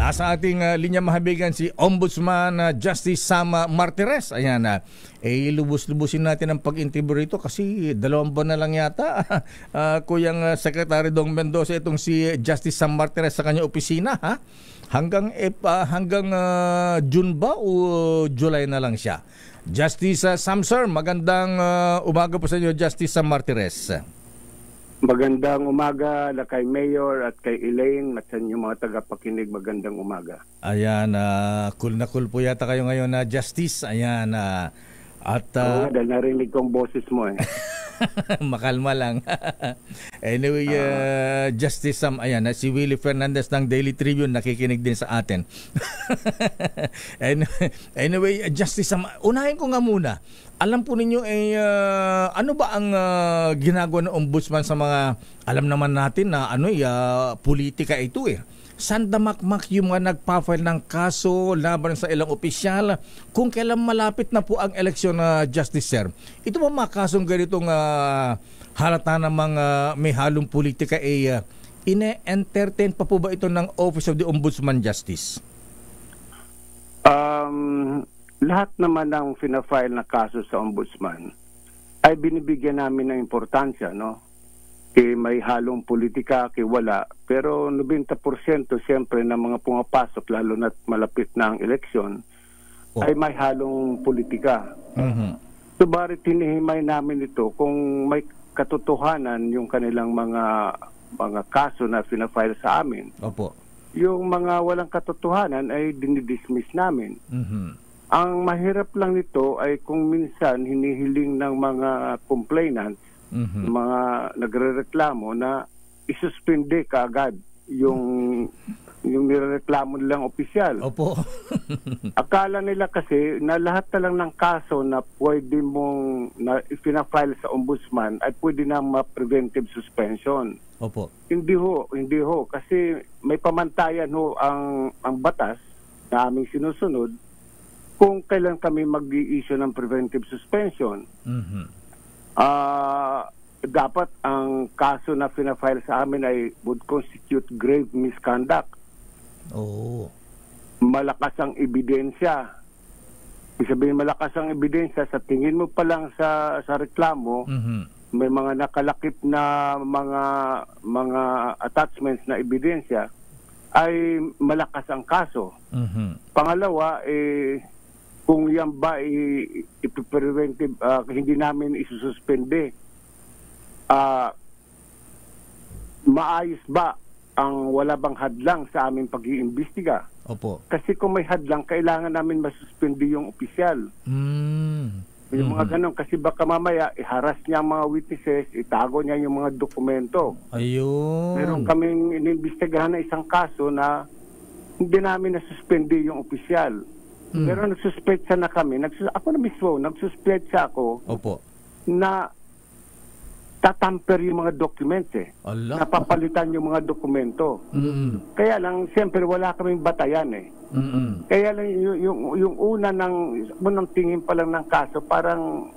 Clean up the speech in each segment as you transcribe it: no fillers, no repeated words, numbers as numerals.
Nasa ating linya mahabigan si Ombudsman Justice Sam Martires. Ayan na. Lubos-lubusin natin ang pag-interview rito kasi 2 buwan na lang yata. Kuyang Secretary Dong Mendoza itong si Justice Sam Martires sa kanyang opisina. Ha? Hanggang June ba o July na lang siya? Justice Sam, sir, magandang umaga po sa inyo, Justice Sam Martires. Magandang umaga na kay Mayor at kay Elaine at sa inyong mga tagapakinig. Magandang umaga. Ayan, cool na cool po yata kayo ngayon na Justice. Ayan, Oo, dahil narinig kong boses mo eh. Makalma lang. Anyway, Justice Sam, ayan, si Willie Fernandez ng Daily Tribune nakikinig din sa atin. Anyway, Justice Sam, unahin ko nga muna. Alam po ninyo ano ba ang ginagawa ng ombudsman sa mga, alam naman natin na politika ito eh. Saan damakmak yung mga nagpa-file ng kaso laban sa ilang opisyal kung kailan malapit na po ang eleksyon na Justice, sir? Ito ba mga kasong ganitong halata namang may halong politika ine-entertain pa po ba ito ng Office of the Ombudsman, Justice? Lahat naman ng fina-file na kaso sa ombudsman ay binibigyan namin ng importansya, no? May halong politika, wala. Pero 90% siyempre ng mga pumapasok, lalo na't malapit na ang eleksyon, ay may halong politika. Subalit hinihimay namin ito kung may katotohanan yung kanilang mga kaso na fina-file sa amin. Opo. Yung mga walang katotohanan ay dinidismiss namin. Ang mahirap lang nito ay kung minsan hinihiling ng mga complainant, mga nagrereklamo na isuspende kaagad yung nirereklamo nilang opisyal. Opo. Akala nila kasi na lahat na lang ng kaso na pwede mong na ipina-file sa ombudsman ay pwede na ma-preventive suspension. Opo. Hindi ho kasi may pamantayan ho ang batas na aming sinusunod kung kailan kami mag-i-issue ng preventive suspension. Dapat ang kaso na fina-file sa amin ay would constitute grave misconduct. Malakas ang ebidensya. Ibig sabihin malakas ang ebidensya, sa tingin mo pa lang sa reklamo, may mga nakalakip na mga attachments na ebidensya, ay malakas ang kaso. Pangalawa, kung yan ba ipipreventive, hindi namin isususpende, maayos ba ang wala bang hadlang sa aming pag-iimbestiga? Opo. Kasi kung may hadlang, kailangan namin masuspende yung opisyal. Yung mga ganon, kasi baka mamaya iharas niya ang mga witnesses, itago niya yung mga dokumento. Ayun. Meron kaming inimbestigahan na isang kaso na hindi namin nasuspende yung opisyal. Pero nagsuspetsa na kami. Ako na mismo, nagsuspetsa ako. Opo. Na tatamper yung mga documents Allah. Napapalitan yung mga dokumento. Kaya lang, siyempre wala kaming batayan Kaya lang yung unang tingin pa lang ng kaso, parang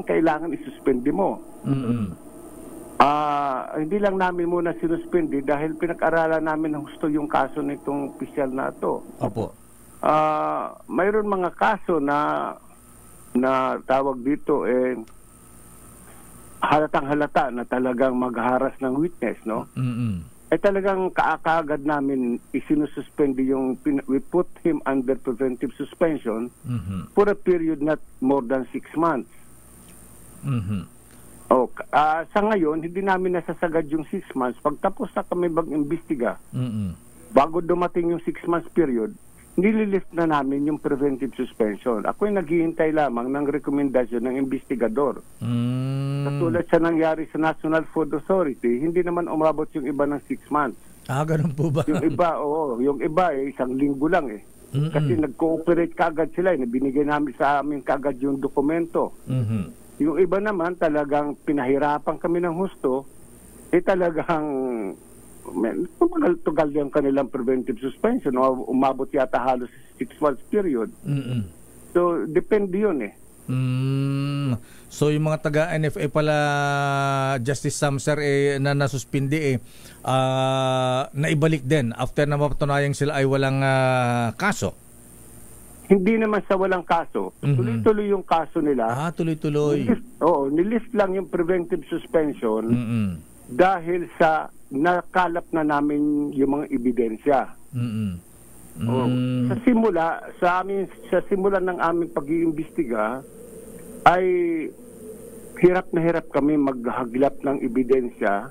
kailangan isuspende mo. Hindi lang namin muna sinuspende dahil pinag-aralan namin ng gusto yung kaso nitong opisyal na ito. Opo. Mayroon mga kaso na tawag dito halatang halata na talagang magharas ng witness, no? Ay talagang kaagad namin isinususpende we put him under preventive suspension for a period not more than 6 months. Sa ngayon, hindi namin nasasagad yung 6 months. Pagtapos na kami mag-imbestiga, bago dumating yung 6 months period, nililift na namin yung preventive suspension. Ako'y naghihintay lamang ng rekomendasyon ng investigador. Katulad sa nangyari sa National Food Authority, hindi naman umabot yung iba ng 6 months. Ganun po ba? Yung iba, yung iba 1 linggo lang Kasi nag-cooperate kaagad sila. Binigay namin sa amin kaagad yung dokumento. Yung iba naman talagang pinahirapan kami ng husto, talagang tugal yung kanilang preventive suspension, umabot yata halos 6 months period. So depende yun So yung mga taga-NFA pala, Justice Samser, na nasuspindi, naibalik din after na mapatunayang sila ay walang kaso? Hindi naman sa walang kaso. Tuloy-tuloy yung kaso nila. Tuloy-tuloy. Nilist lang yung preventive suspension dahil sa nakalap na namin yung mga ebidensya. Sa simula ng aming pag-iimbestiga ay hirap na hirap kami maghaglap ng ebidensya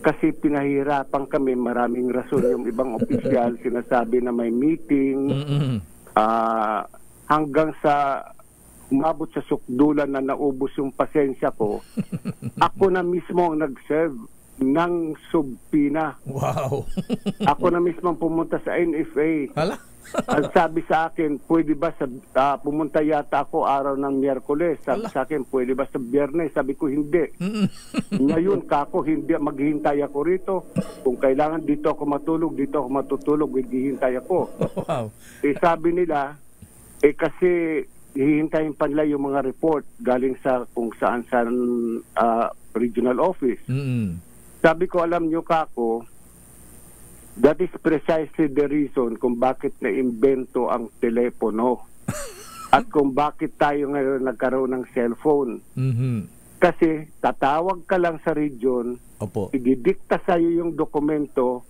kasi pinahirapan kami. Maraming rason yung ibang opisyal sinasabi na may meeting hanggang sa umabot sa sukdulan na naubos yung pasensya ko. Ako na mismo ang nag-serve ng subpina. Wow. Ako na mismo ang pumunta sa NFA. Hala? At sabi sa akin, pwede ba pumunta yata ako araw ng Miyerkules. Sabi sa akin, pwede ba sa Biyernes? Sabi ko, hindi. Ngayon, kako, hindi, maghihintay ako rito. Kung kailangan dito ako matulog, dito ako matutulog, maghihintay ako. Wow. Sabi nila, kasi hihintayin pa nila yung mga report galing sa kung saan regional office. Sabi ko, alam nyo kako, that is precisely the reason kung bakit na-imbento ang telepono at kung bakit tayo ngayon nagkaroon ng cellphone. Kasi tatawag ka lang sa region, ididikta sa iyo yung dokumento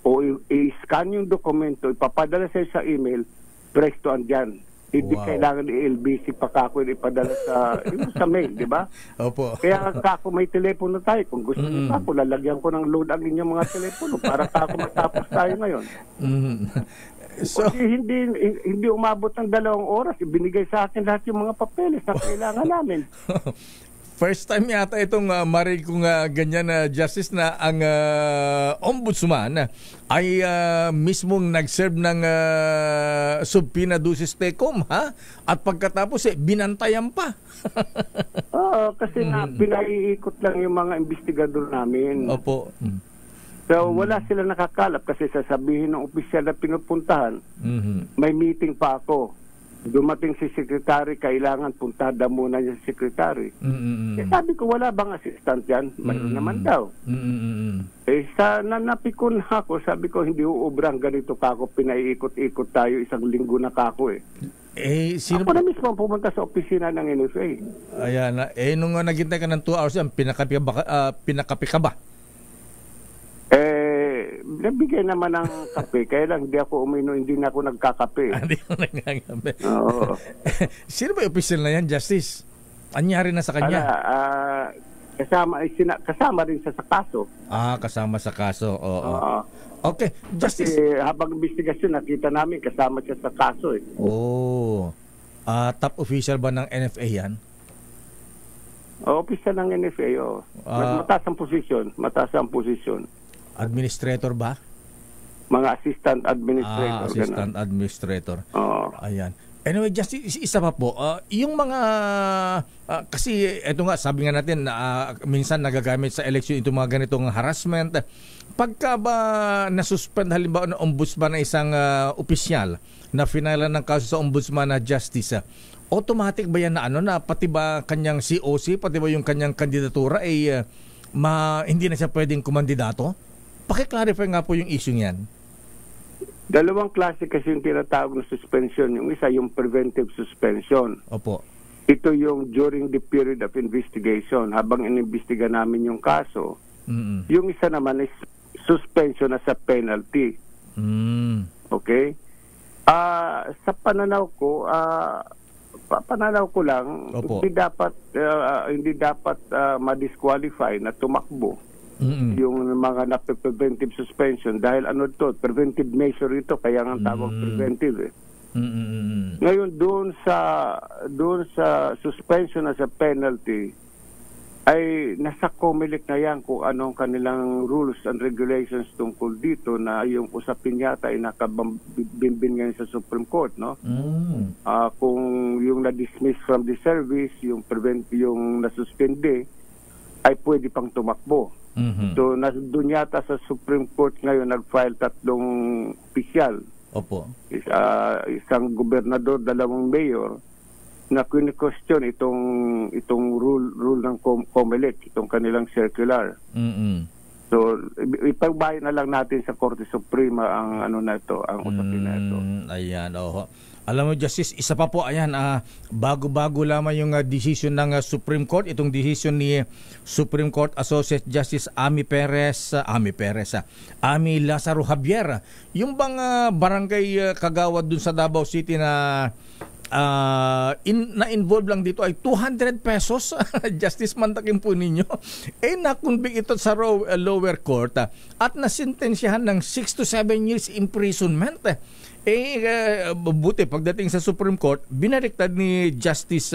o i-scan yung dokumento, ipapadala sa iyo sa email, presto andyan. Hindi kailangan i-LBC pa kako ipadala sa mail, di ba? Opo. Kaya kako may telepono tayo. Kung gusto niyo kako, lalagyan ko ng load ang inyong mga telepono para kako matapos tayo ngayon. So, kasi hindi umabot ng 2 oras. Ibinigay sa akin lahat yung mga papeles na kailangan namin. First time yata itong marinig kong ganyan na justice na ang ombudsman ay mismong nag-serve ng subpoena ducis tecum, ha? At pagkatapos binantayan pa. Oo, kasi pinaiikot lang yung mga investigador namin. Opo. So wala sila nakakalap kasi sasabihin ng opisyal na pinupuntahan, may meeting pa ako. Dumating si secretary, kailangan puntada muna niya si secretary. Sabi ko, wala bang assistant yan? Mayroon naman daw. Sa nanapikon ako, sabi ko, hindi uubrang ganito kako, pinaiikot-ikot tayo 1 linggo na kako Sino ako na mismo pumunta sa opisina ng NFA. Ayan na. Nung naghintay ka ng 2 hours, pinakapi ka ba? Nabigay naman ng kape, kaya lang hindi ako hindi na ako nagkakape. Hindi ko nagkakape. Oo. Sino ba yung official na yan, Justice? Anyari na sa kanya? Kasama rin sa kaso. Kasama sa kaso. Oo. Okay, Justice. Kasi habang investigasyon, nakita namin kasama siya sa kaso. Top official ba ng NFA yan? Official ng NFA, mataas ang posisyon. Administrator ba? Mga assistant administrator. Assistant administrator. Ayan. Anyway, just isa pa po. Yung mga, kasi ito nga, sabi nga natin, minsan nagagamit sa election itong mga ganitong harassment. Pagka ba nasuspend halimbawa ng ombudsman na isang opisyal na finalan ng kaso sa ombudsman na justice, automatic ba yan na pati ba kanyang COC, pati ba yung kanyang kandidatura hindi na siya pwedeng kumandidato? Paki-clarify nga po yung issue niyan. 2 klase kasi yung tinatawag na suspension. Yung isa, yung preventive suspension. Opo. Ito yung during the period of investigation. Habang inimbestiga namin yung kaso, yung isa naman is suspension as a penalty. Okay? Sa pananaw ko lang, Opo. hindi dapat ma-disqualify na tumakbo yung mga preventive suspension dahil preventive measure ito, kaya nga tawag preventive. Ngayon doon sa suspension as a penalty ay nasa COMELEC na yan kung anong kanilang rules and regulations tungkol dito, na yung usapin yata ay nakabimbin ngayon sa Supreme Court, no? Kung yung na-dismiss from the service, yung nasuspende ay pwede pang tumakbo. So, doon yata sa Supreme Court ngayon nag-file 3 opisyal. Opo. Isang gobernador, 2 mayor, na question itong rule ng COMELEC, itong kanilang circular. So ipagbayan na lang natin sa Korte Suprema ang ang usapin na ito. Ayan, Alam mo, Justice, isa pa po, ayan, bago-bago lamang yung decision ng Supreme Court, itong decision ni Supreme Court Associate Justice Ami Lazaro Javier. Yung bang barangay kagawad dun sa Davao City na na-involve lang dito ay 200 pesos. Justice, mantakin po ninyo. Nakunbig ito sa lower court at nasintensyahan ng 6 to 7 years imprisonment. Buti pagdating sa Supreme Court, binaliktad ni Justice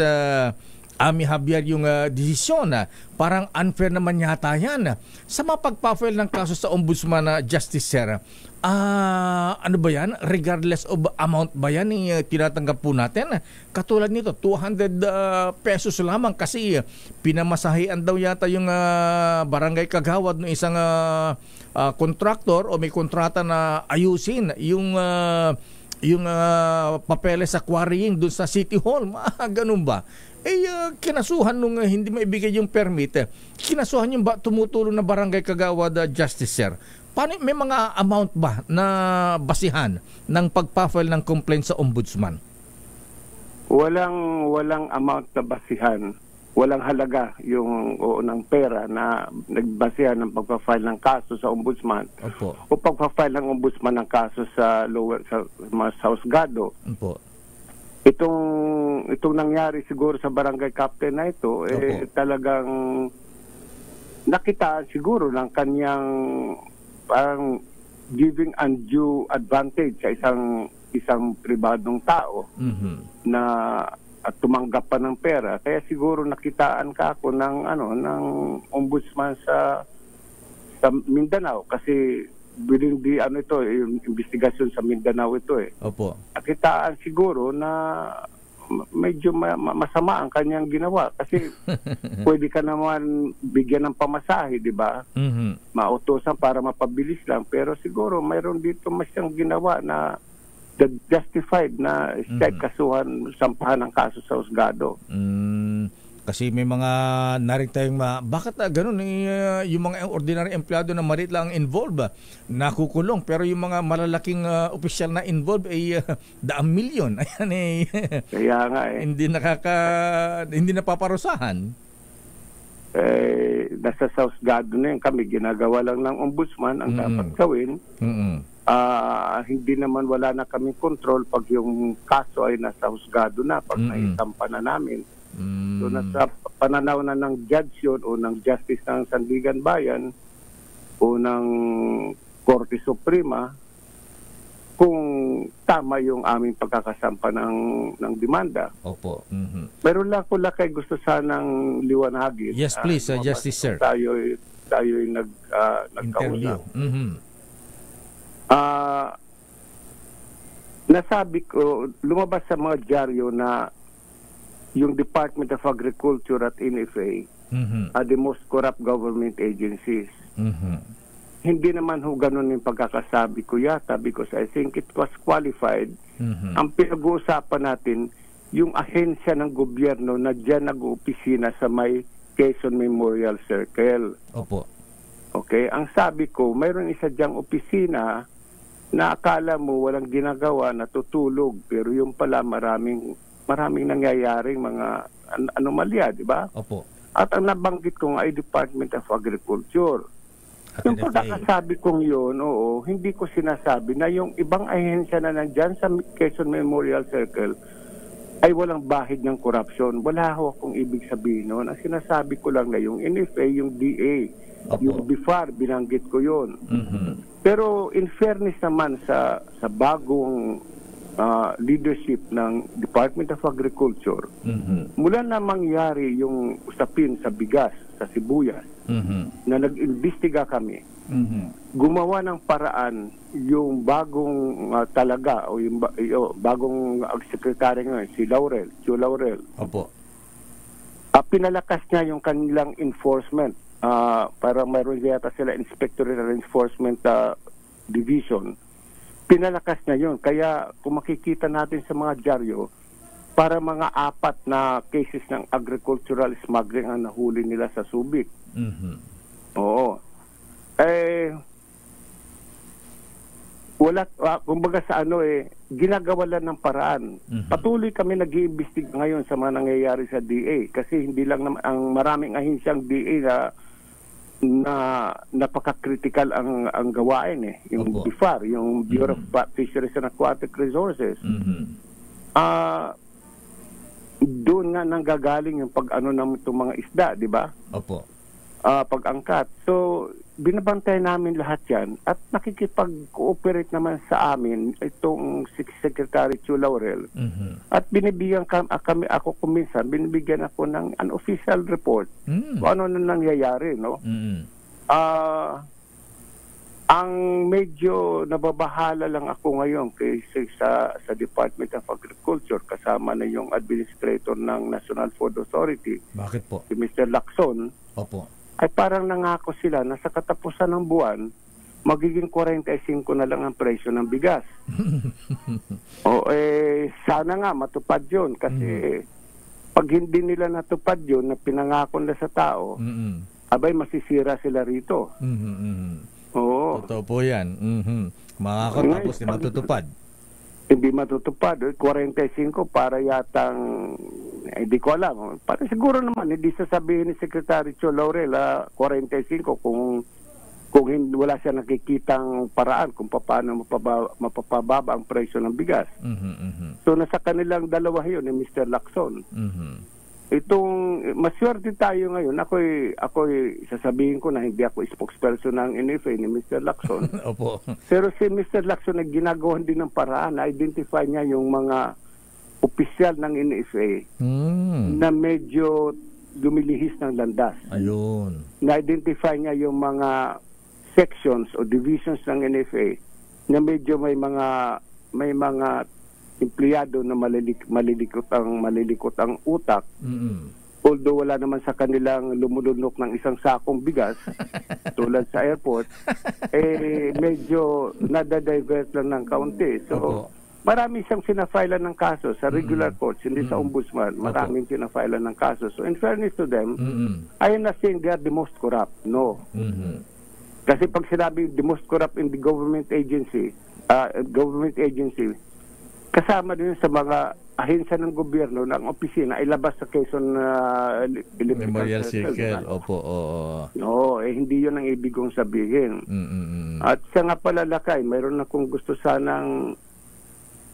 Ami Javier yung desisyon. Parang unfair naman yata yan. Sa mapagpa-file ng kaso sa Ombudsman na Justice Sir, ano ba yan? Regardless of amount ba yan tinatanggap po natin? Katulad nito, 200 pesos lamang kasi pinamasahian daw yata yung barangay kagawad ng isang kontraktor o may kontrata na ayusin yung papeles sa quarrying dun sa City Hall. Ganun ba? Kinasuhan nung hindi maibigay yung permit, kinasuhan yung tumutulong na barangay kagawad Justice Sir. Paano, may mga amount ba na basihan ng pagpa-file ng complaint sa Ombudsman? Walang amount na basihan. Walang halaga yung ng pera na nagbasihan ng pagpa-file ng kaso sa Ombudsman. Opo. O pagpa-file ng Ombudsman ng kaso sa sa husgado. Opo. Itong nangyari siguro sa barangay captain na ito, talagang nakitaan siguro ng kanyang parang giving undue advantage sa isang pribadong tao na at tumanggap pa ng pera. Kaya siguro nakitaan ka ako ng ombudsman sa Mindanao kasi within the yung investigasyon sa Mindanao ito Opo. Nakitaan siguro na medyo masama ang kanyang ginawa kasi pwede ka naman bigyan ng pamasahe, di ba? Mautosan para mapabilis lang, pero siguro mayroon dito mas siyang ginawa na justified na kasuhan, sampahan ng kaso sa husgado. Kasi may mga narin tayong bakit ganun yung mga ordinary empleyado na maliit lang involved nakukulong, pero yung mga malalaking opisyal na involved ay daang milyon. Ayan Kaya nga hindi napaparusahan. Nasa sa husgado na yun kami, ginagawa lang ng ombudsman ang dapat gawin. Hindi naman wala na kaming control pag yung kaso ay nasa husgado na, pag naisampa na namin. So nasa pananaw na ng judge yun o ng justice ng Sandigan Bayan o ng Korte Suprema kung tama yung aming pagkakasampa ng demanda. Opo. Meron lang ko kay gusto sanang liwanagin. Yes, please, Justice Sir. Tayo'y nagkausap. Nasabi ko, lumabas sa mga dyaryo na yung Department of Agriculture at NFA are the most corrupt government agencies. Hindi naman ganun yung pagkakasabi ko yata because I think it was qualified. Ang pinag-uusapan natin, yung ahensya ng gobyerno na dyan nag-uopisina sa may Quezon Memorial Circle. Opo. Okay, ang sabi ko, mayroon isa dyang opisina na akala mo walang ginagawa, natutulog, pero yung pala maraming nangyayaring mga anomalya, di ba? Opo. At ang nabanggit ko ay Department of Agriculture. Yung pagkakasabi kong yun, hindi ko sinasabi na yung ibang ahensya na nandyan sa Quezon Memorial Circle ay walang bahid ng korupsyon. Wala akong ibig sabihin noon. Ang sinasabi ko lang na yung NFA, yung DA, yung BIFAR, binanggit ko yun. Pero in fairness naman sa bagong leadership ng Department of Agriculture, mula na mangyari yung usapin sa bigas, sa sibuyas, na nag-imbestiga kami, gumawa ng paraan yung bagong talaga o yung bagong secretary ngayon, si Joe Laurel. Opo. Pinalakas niya yung kanilang enforcement. Parang mayroon yata sila Inspectorate Enforcement Division. Pinalakas niya yun. Kaya kung makikita natin sa mga dyaryo, para mga 4 na cases ng agricultural smuggling ang nahuli nila sa Subic. Oo. Kumbaga sa ginagawa lang ng paraan. Patuloy kami nag-iimbestiga ngayon sa mga nangyayari sa DA kasi hindi lang naman ang maraming ahensyang DA na napaka-critical ang gawain yung BIFAR, yung Bureau of Fisheries and Aquatic Resources. Doon nga nanggagaling yung pag-ano ng itong mga isda, di ba? Opo. Pag-angkat. So, binabantay namin lahat yan at nakikipag-cooperate naman sa amin itong Secretary Chu Laurel. At binibigyan ako kuminsan, binibigyan ako ng unofficial report kung ano na nangyayari, no? Ang medyo nababahala lang ako ngayon kasi sa Department of Agriculture kasama na yung administrator ng National Food Authority. Bakit po? Si Mr. Lacson. Opo. Ay parang nangako sila na sa katapusan ng buwan, magiging 45 na lang ang presyo ng bigas. Sana nga matupad yun kasi pag hindi nila natupad yun na pinangako nila sa tao, abay masisira sila rito. Oo. Totoo po yan. Makakot tapos di matutupad. Hindi matutupad. 45 para yatang hindi ko alam. Para siguro naman, hindi sasabihin ni Secretary Chu Laurel 45 kung wala siya nakikitang paraan kung paano mapapababa ang presyo ng bigas. So nasa kanilang dalawa yun ni Mr. Lacson. Maswerte tayo ngayon. Ako'y sasabihin ko na hindi ako spokesperson ng NFA ni Mr. Lacson. Opo. Pero si Mr. Lacson ay ginagawan din ng paraan. Na-identify niya yung mga opisyal ng NFA na medyo lumilihis ng landas. Ayun. Na-identify niya yung mga sections o divisions ng NFA na medyo may mga empleyado na malilikot ang utak. Although wala naman sa kanilang lumulunok ng isang sakong bigas tulad sa airport, medyo nadadivert lang ng kaunti. So, marami siyang sinafailan ng kaso sa regular courts, hindi sa ombudsman. Maraming sinafailan ng kaso. So, in fairness to them, I am not saying they are the most corrupt. No. Kasi pag sinabi the most corrupt in the government agency, kasama din sa mga ahensya ng gobyerno na ang opisina ay labas sa Quezon Memorial Circle. Opo. No, hindi yun ang ibig kong sabihin. At siya nga pala Lakay, mayroon akong gusto sanang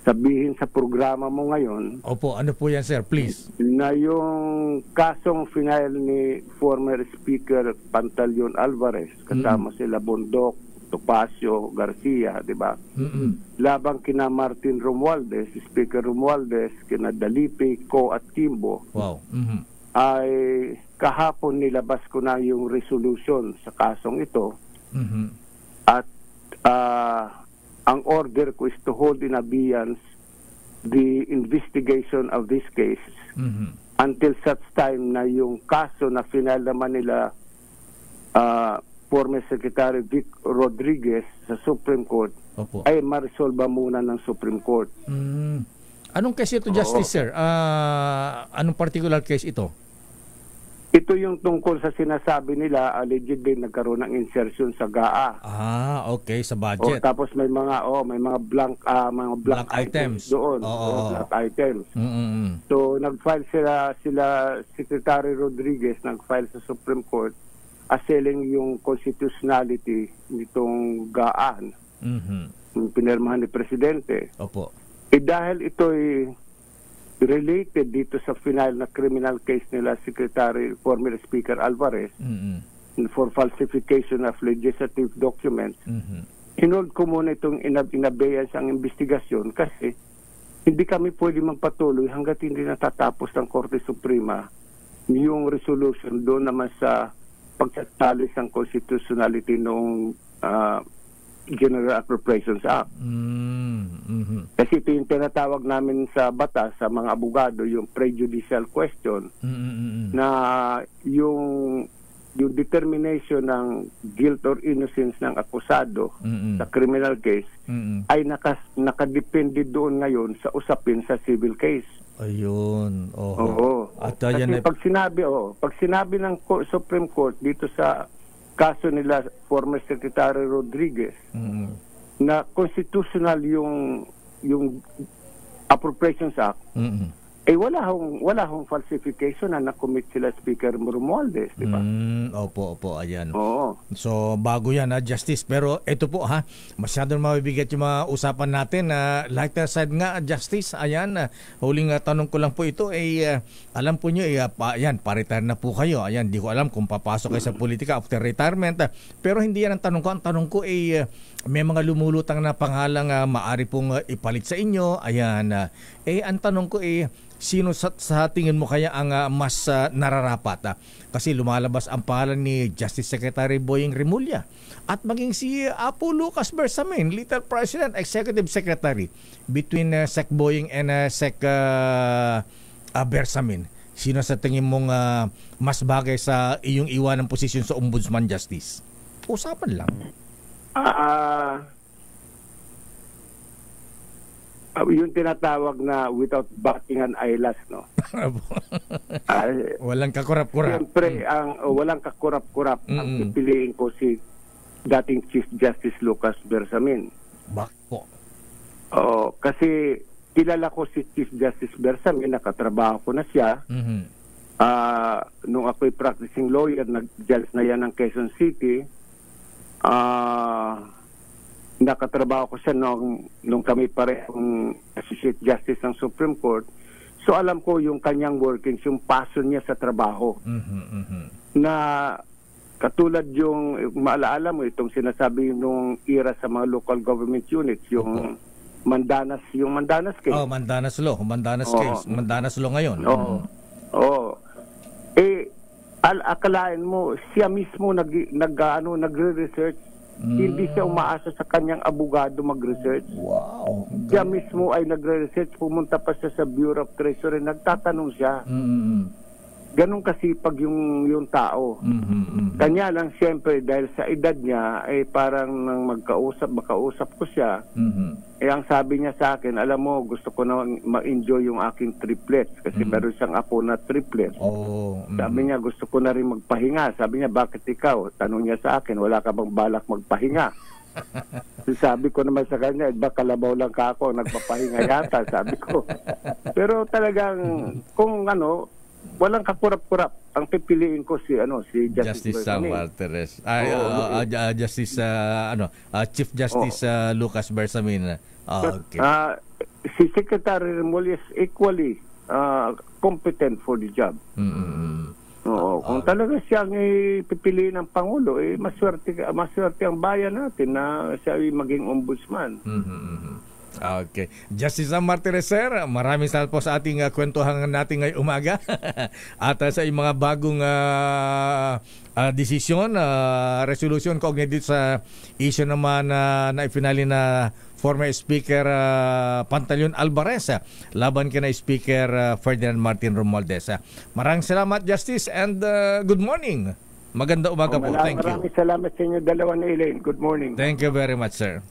sabihin sa programa mo ngayon. Opo, ano po yan sir? Please. Na yung kasong final ni former Speaker Pantaleon Alvarez, kasama sila Bondok, Topacio, Garcia, di ba? Labang kina Martin Romualdez, Speaker Romualdez, kina Dalipe, Co at Kimbo. Wow. Ay kahapon nilabas ko na yung resolution sa kasong ito. At ang order ko is to hold in abeyance the investigation of this case until such time na yung kaso na final naman nila former Secretary Vic Rodriguez sa Supreme Court ay ma-resolve muna ng Supreme Court. Anong case ito, Justice Sir? Anong particular case ito? Ito yung tungkol sa sinasabi nila allegedly nagkaroon ng insertion sa GAA. Okay, sa budget. Tapos may mga blank items doon. Blank items. So nag-file sila Secretary Rodriguez nag-file sa Supreme Court asailing yung constitutionality nitong GAA. Yung pinirmahan ni Presidente. Opo. Dahil ito'y related dito sa final na criminal case nila former Speaker Alvarez for falsification of legislative documents. Hinold ko muna itong inabeyance ang investigasyon kasi hindi kami pwede magpatuloy hanggat hindi natatapos ng Korte Suprema yung resolution doon naman sa pagtatalis ng constitutionality noong General Appropriations Act. Kasi ito yung tinatawag namin sa batas, sa mga abogado, yung prejudicial question na yung yung determination ng guilt or innocence ng akusado sa criminal case ay nakadepende doon ngayon sa usapin sa civil case. Ayun. Oo. At Kasi yan pag sinabi ng Supreme Court dito sa kaso nila former Secretary Rodriguez na constitutional yung Appropriations Act, wala hong falsification na nakomit sila Speaker Romualdez, di ba? Opo, ayan. Oo. So, bago yan, Justice. Pero ito po, masyadong mabibigat yung mga usapan natin. Lighter side nga, Justice, ayan, huling tanong ko lang po ito, alam po nyo, pa-retire na po kayo. Ayan, di ko alam kung papasok kayo sa politika after retirement. Pero hindi yan ang tanong ko. Ang tanong ko may mga lumulutang na pangalang maari pong ipalit sa inyo. Ayan, ang tanong ko sino sa tingin mo kaya ang mas nararapat? Kasi lumalabas ang pangalan ni Justice Secretary Boying Remulla at maging si Apo Lucas Bersamin, Little President, Executive Secretary between Sec Boying and Sec Bersamin. Sino sa tingin mong mas bagay sa iyong iwan ng posisyon sa Ombudsman, Justice? Usapan lang. Yung tinatawag na without batting an eyelash, no? Walang kakurap-kurap. Siyempre, walang kakurap-kurap. Ang pipiliin ko si dating Chief Justice Lucas Bersamin. Bako. Oo, kasi kilala ko si Chief Justice Bersamin, nakatrabaho ko na siya. Nung ako'y practicing lawyer, nag-judge na yan ng Quezon City. Nakatrabaho ko siya nung kami parehong Associate Justice ng Supreme Court. So alam ko yung kanyang workings, yung passion niya sa trabaho. Na katulad yung maalaala mo itong sinasabi nung era sa mga local government units, yung Mandanas case. Mandanas Law, case. Mandanas Law ngayon. Akalain mo siya mismo nagre-research. Hindi siya umaasa sa kanyang abogado mag-research. Wow. Siya mismo ay nagre-research, pumunta pa siya sa Bureau of Treasury, nagtatanong siya. Ganun kasipag yung tao. Kanya lang siyempre dahil sa edad niya ay parang nang makausap ko siya. Ang sabi niya sa akin, alam mo, gusto ko na ma-enjoy yung aking triplets kasi meron siyang apo na triplets. Sabi niya, gusto ko na rin magpahinga. Sabi niya, bakit ikaw? Tanong niya sa akin, wala ka bang balak magpahinga? Sabi ko naman sa kanya, baka kalabaw lang ka ako, nagpapahinga yata, sabi ko. Pero talagang kung walang kakurap-kurap. Ang pipiliin ko si Justice Sam Martires. Justice Chief Justice Lucas Bersamin. Okay. Si Secretary Remulla is equally competent for the job. Kung talaga siyang pipiliin ng Pangulo, maswerte ang bayan natin na siya ay maging ombudsman. Okay. Justice Sam Martires, sir, maraming salamat po sa ating kwentuhan natin ngayong umaga at sa mga bagong desisyon, resolution kaugnay dito sa issue naman na ifinali na former Speaker Pantaleon Alvarez laban kina Speaker Ferdinand Martin Romualdez. Maraming salamat, Justice, and good morning. Maganda umaga po. Thank you. Maraming salamat sa inyo dalawa na Elaine. Good morning. Thank you very much, sir.